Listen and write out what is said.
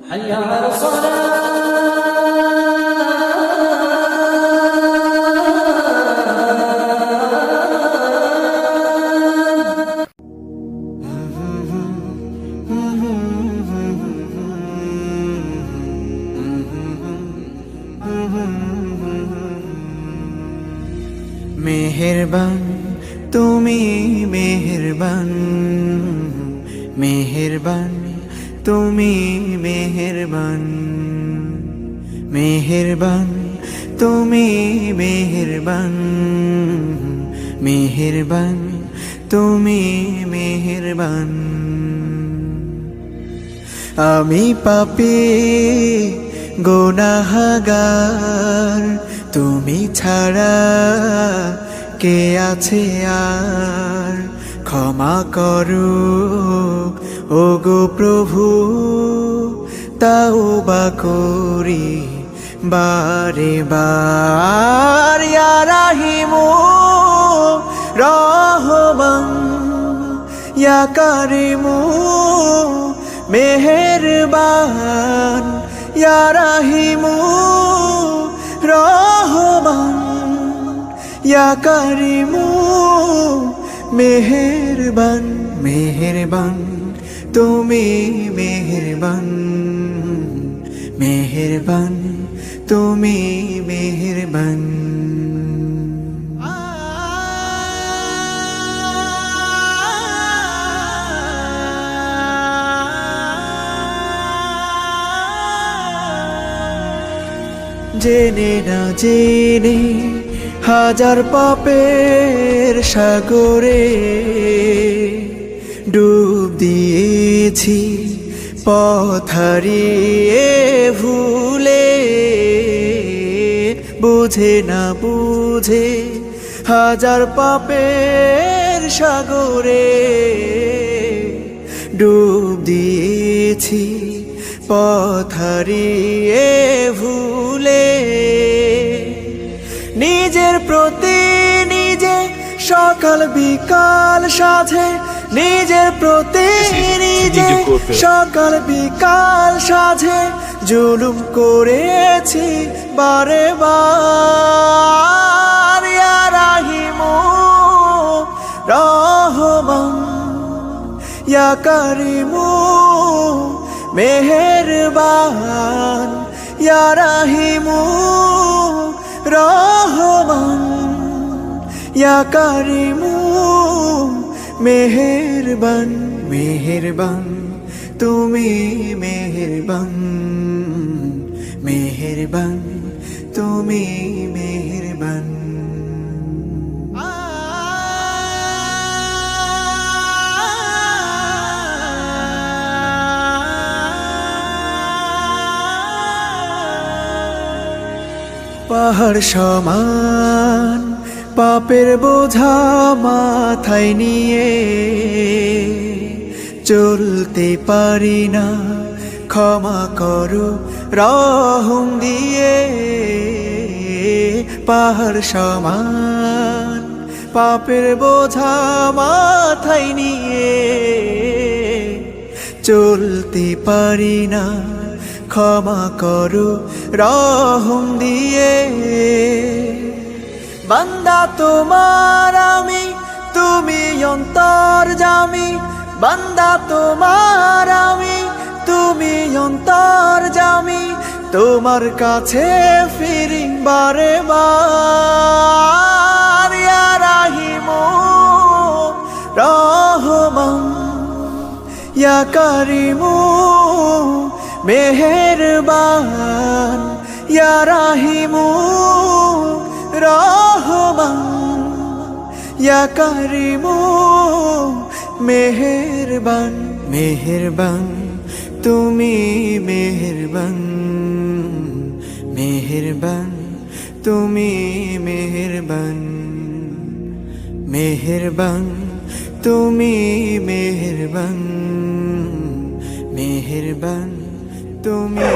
حي على الصلاة মেহেরবান তুমি মেহেরবান মেহেরবান তুমি মেহেরবান মেহেরবান তুমি মেহেরবান মেহেরবান তুমি মেহেরবান আমি পাপী গুনাহগার তুমি ছাড়া কে আছে আর ক্ষমা করো ওগো প্রভু তাওবা করি বারে বার ইয়া রাহিমু রহমান ইয়া কারিমু মেহেরবান ইয়া রাহিমু রহমান ইয়া কারিমু মেহেরবান মেহেরবান তুমি মেহেরবান মেহেরবান তুমি মেহেরবান জেনে না জেনে হাজার পাপের সাগরে ডুব দিয়েছি পথ হারিয়ে ভুলে বুঝে না বুঝে হাজার পাপের সাগরে ডুব দিয়েছি পথ হারিয়ে ভুলে নিজের প্রতি নিজে সকাল বিকাল সাধে নিজের প্রতি নিজে সকাল বিকাল সাধে জুলুম করেছি বারে বার ইয়া রাহিমু রহমান ইয়া কারিমু মেহেরবান ইয়া রাহিমু রহমান ইয়া কারিমু মেহেরবান মেহেরবান তুমি মেহেরবান মেহেরবান তুমি মেহেরবান পাহাড় সমান পাপের বোঝা মাথায় নিয়ে চলতে পারি না ক্ষমা করো রহম দিয়ে পাহাড় সমান পাপের বোঝা মাথায় নিয়ে চলতে পারি না ক্ষমা করো রহম দিয়ে বান্দা তোমার আমি তুমি অন্তর্যামী বান্দা তোমার আমি তুমি অন্তর্যামী তোমার কাছে ফিরি বারে বার ইয়া রাহিমু রহমান ইয়া কারিমু মেহেরবান ইয়া রাহিমু রহমান ইয়া কারিমু মেহেরবান মেহেরবান তুমি মেহেরবান মেহেরবান তুমি মেহেরবান মেহেরবান তুমি মেহেরবান মেহেরবান তুমি